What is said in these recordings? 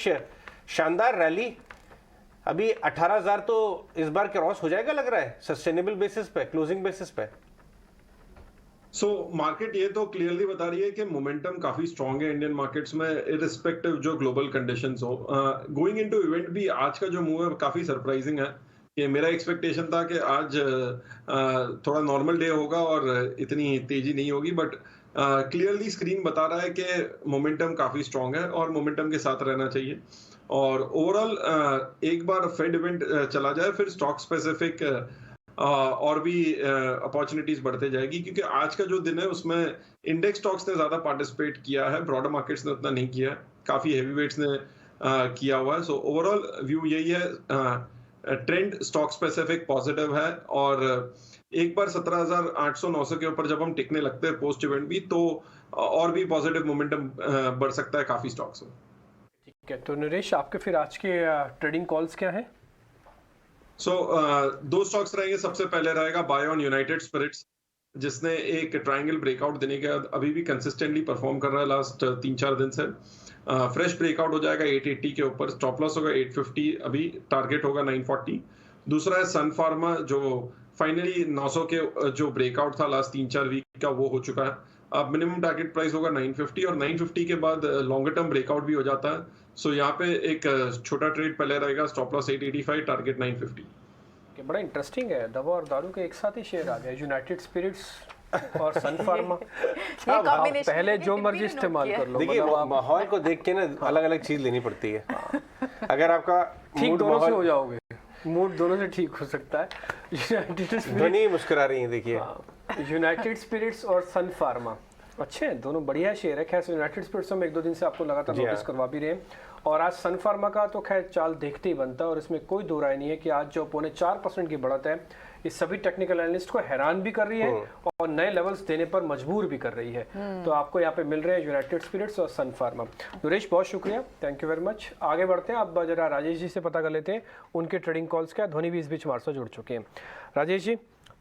शानदार रैली, अभी 18,000 तो इस बार क्रॉस हो जाएगा लग रहा है सस्टेनेबल बेसिस पे, क्लोजिंग बेसिस पे। मार्केट ये तो क्लियरली बता रही है कि मोमेंटम काफी स्ट्रांग है इंडियन मार्केट्स में, इररिस्पेक्टिव जो ग्लोबल कंडीशंस हो। गोइंग इनटू इवेंट भी आज का जो मूव है काफी सरप्राइजिंग है कि मेरा एक्सपेक्टेशन था कि आज थोड़ा नॉर्मल डे होगा और इतनी तेजी नहीं होगी, बट क्लियरली स्क्रीन बता रहा है कि मोमेंटम काफी स्ट्रांग है और मोमेंटम के साथ रहना चाहिए। और ओवरऑल एक बार फेड इवेंट चला जाए फिर स्टॉक स्पेसिफिक और भी अपॉर्चुनिटीज बढ़ते जाएगी, क्योंकि आज का जो दिन है उसमें इंडेक्स स्टॉक्स ने ज्यादा पार्टिसिपेट किया है, ब्रॉडर मार्केट्स ने उतना नहीं किया है, काफी हैवी वेट्स ने किया हुआ है। सो ओवरऑल व्यू यही है, ट्रेंड स्टॉक स्पेसिफिक पॉजिटिव है और एक बार 17,800-900 के ऊपर जब हम टिकने लगते हैं पोस्ट इवेंट भी, तो और भी पॉजिटिव मोमेंटम बढ़ सकता है काफी स्टॉक्स में। ठीक है, तो नरेश आपके फिर आज के ट्रेडिंग कॉल्स क्या हैं? दो स्टॉक्स रहेंगे। सबसे पहले रहेगा बाय ऑन यूनाइटेड स्पिरिट्स, जिसने एक ट्रायंगल ब्रेकआउट देने के बाद अभी भी कंसिस्टेंटली परफॉर्म कर रहा है लास्ट 3-4 दिन से। फ्रेश ब्रेकआउट हो जाएगा 880 के ऊपर, स्टॉप लॉस होगा 850, अभी टारगेट होगा 940। दूसरा है सन फार्मा, जो फाइनली 900 के जो ब्रेकआउट था लास्ट 3-4 वीक का वो हो चुका है। अब मिनिमम टारगेट प्राइस होगा 950 और 950 के बाद लॉन्गर टर्म ब्रेकआउट भी हो जाता है। सो यहाँ पे एक छोटा ट्रेड पहले रहेगा, स्टॉप लॉस 885, टारगेट 950। बड़ा इंटरेस्टिंग है, दवा और दारू के एक साथ ही शेयर आ गए, यूनाइटेड स्पिरिट्स और सन फार्मा। पहले जो मर्जी इस्तेमाल कर लो। देखिए माहौल को देख के ना अलग अलग चीज लेनी पड़ती है। अगर आपका ठीक दोनों से हो जाओगे, मूड दोनों से ठीक हो सकता है। यूनाइटेड स्पिरिट्स मुस्कुरा रही है, देखिए यूनाइटेड स्पिरिट्स और सन फार्मा अच्छे हैं, दोनों बढ़िया शेयर है। खैर यूनाइटेड स्पिरिट्स में 1-2 दिन से आपको लगातार नोटिस करवा भी रहे हैं, और आज सन फार्मा का तो खैर चाल देखते ही बनता है और इसमें कोई दो राय नहीं है कि आज जो 4.25% की बढ़त है इस सभी टेक्निकल एनालिस्ट को हैरान भी कर रही है और नए लेवल्स देने पर मजबूर भी कर रही है। तो आपको यहाँ पे मिल रहे हैं यूनाइटेड स्पिरिट्स और सन फार्मा। नरेश बहुत शुक्रिया, थैंक यू वेरी मच। आगे बढ़ते हैं, अब जरा राजेश जी से पता कर लेते हैं उनके ट्रेडिंग कॉल्स क्या। ध्वनि भी इस बीच हमारे साथ जुड़ चुके हैं। राजेश जी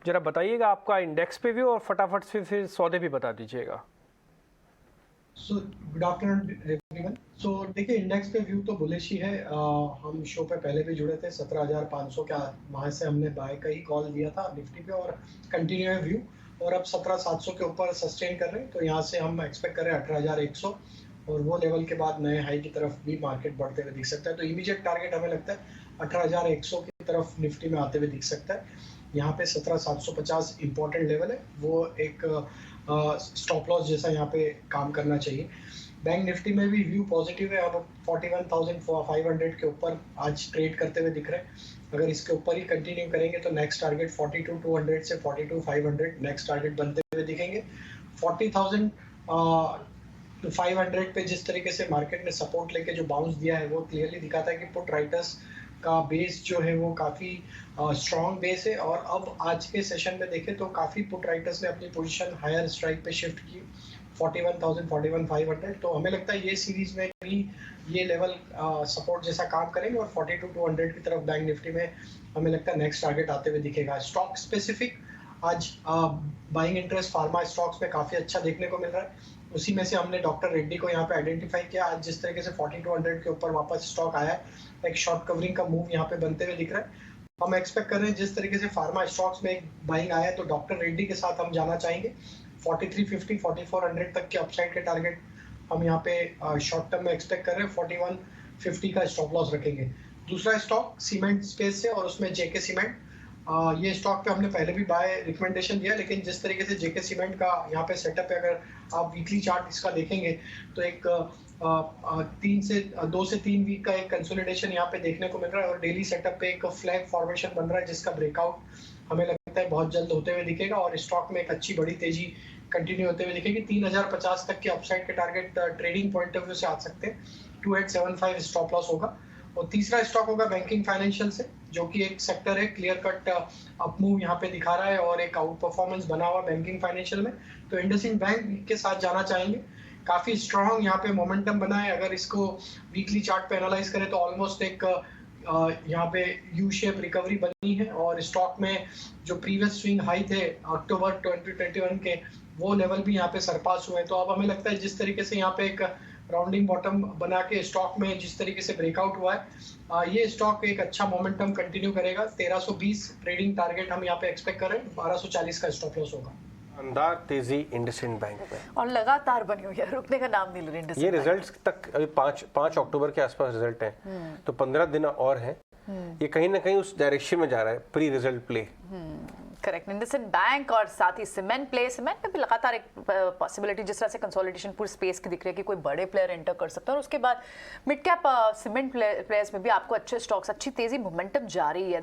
जरा बताइएगा आपका इंडेक्स पे व्यू और फटाफट से फिर सौदे भी बता दीजिएगा। Good afternoon everyone. देखिए इंडेक्स पे व्यू तो बुलिश ही है। हम शो पे पहले भी जुड़े थे, 17,500 के वहाँ से हमने बाय का ही कॉल दिया था निफ्टी पे और कंटिन्यू है व्यू, और अब 17,700 के ऊपर सस्टेन कर रहे हैं। तो यहाँ से हम एक्सपेक्ट कर रहे हैं 18,100 और वो लेवल के बाद नए हाई की तरफ भी मार्केट बढ़ते हुए दिख सकता है। तो इमीडिएट टारगेट हमें लगता है 18,100 की तरफ निफ्टी में आते हुए दिख सकता है। यहाँ पे 17,750 इंपॉर्टेंट लेवल है, वो एक स्टॉप लॉस जैसा यहाँ पे काम करना चाहिए। बैंक निफ्टी में भी व्यू पॉजिटिव है, अब 41,500 के ऊपर आज ट्रेड करते हुए दिख रहे हैं। अगर इसके ऊपर ही कंटिन्यू करेंगे तो नेक्स्ट टारगेट 42,200 से 42,500 नेक्स्ट टारगेट बनते हुए दिखेंगे। 40,500 पे जिस तरीके से मार्केट ने सपोर्ट लेके जो बाउंस दिया है वो क्लियरली दिखाता है कि पुट राइटर्स का बेस जो है वो काफ़ी स्ट्रॉन्ग बेस है। और अब आज के सेशन में देखें तो काफ़ी पुट राइटर्स ने अपनी पोजीशन हायर स्ट्राइक पे शिफ्ट की, 41,000 41,500। तो हमें लगता है ये सीरीज में भी ये लेवल सपोर्ट जैसा काम करेंगे और 42,200 की तरफ बैंक निफ्टी में हमें लगता है नेक्स्ट टारगेट आते हुए दिखेगा। स्टॉक स्पेसिफिक आज बाइंग इंटरेस्ट फार्मा स्टॉक्स में काफ़ी अच्छा देखने को मिल रहा है। उसी में से हमने डॉक्टर रेड्डी को यहाँ पे आइडेंटिफाई किया। आज जिस तरीके से 4200 के ऊपर वापस स्टॉक आया है, एक शॉर्ट कवरिंग का मूव यहाँ पे बनते हुए दिख रहा है। हम एक्सपेक्ट कर रहे हैं जिस तरीके से फार्मा स्टॉक्स में एक बाइंग आया है तो डॉक्टर रेड्डी के साथ हम जाना चाहेंगे। 4350 4400 तक के अपसाइड के टारगेट हम यहाँ पे शॉर्ट टर्म में एक्सपेक्ट कर रहे हैं। 4150 का स्टॉप लॉस रखेंगे। दूसरा स्टॉक सीमेंट स्पेस से और उसमें जेके सीमेंट, ये स्टॉक पे हमने पहले भी बाय रिकमेंडेशन दिया, लेकिन जिस तरीके से जेके सीमेंट का यहाँ पे सेटअप है, अगर आप वीकली चार्ट इसका देखेंगे तो एक 2 से 3 वीक का एक कंसोलिडेशन यहाँ पे देखने को मिल रहा है और डेली सेटअप पे एक फ्लैग फॉर्मेशन बन रहा है जिसका ब्रेकआउट हमें लगता है बहुत जल्द होते हुए दिखेगा और स्टॉक में एक अच्छी बड़ी तेजी कंटिन्यू होते हुए दिखेगी। 3,050 तक के अपसाइड के target trading point of view से आ सकते हैं। 2875 स्टॉप लॉस होगा। और तीसरा स्टॉक होगा बैंकिंग फाइनेंशियल से, जो कि एक सेक्टर है क्लियर कट अप मूव यहाँ पे दिखा रहा है और एक आउट परफॉर्मेंस बना हुआ बैंकिंग फाइनेंशियल में। तो इंडसइंड बैंक के साथ जाना चाहेंगे। काफी स्ट्रॉन्ग यहाँ पे मोमेंटम बना है। अगर इसको वीकली चार्ट पे एनालाइज करें तो ऑलमोस्ट एक यहाँ पे यू शेप रिकवरी बनी है और स्टॉक में जो प्रीवियस स्विंग हाई थे अक्टूबर 2021 के, वो लेवल भी यहाँ पे सरपास हुए हैं। तो अब हमें लगता है जिस तरीके से यहाँ पे एक राउंडिंग बॉटम बना के स्टॉक में जिस तरीके से ब्रेकआउट हुआ है, ये स्टॉक एक अच्छा मोमेंटम कंटिन्यू करेगा। 1320 ट्रेडिंग टारगेट हम यहाँ पे एक्सपेक्ट कर रहे हैं, 1240 का स्टॉप लॉस होगा। शानदार तेजी इंडसइंड बैंक में और लगातार बनी हुई है, रुकने का नाम नहीं ले रही इंडसइंड ये बैंक। रिजल्ट्स तक अभी 5 अक्टूबर के आसपास रिजल्ट है, तो 15 दिन और हैं। ये कहीं ना कहीं उस डायरेक्शन में जा रहा है, pre result play. Correct, IndusInd bank और साथ ही सीमेंट में भी लगातार एक पॉसिबिलिटी जिस तरह से कंसोलिडेशन पूरी स्पेस की दिख रही है कि कोई बड़े प्लेयर एंटर कर सकता है, और उसके बाद मिड कैप सीमेंट प्लेयर्स में भी आपको अच्छे स्टॉक्स, अच्छी तेजी मोमेंटम जारी है।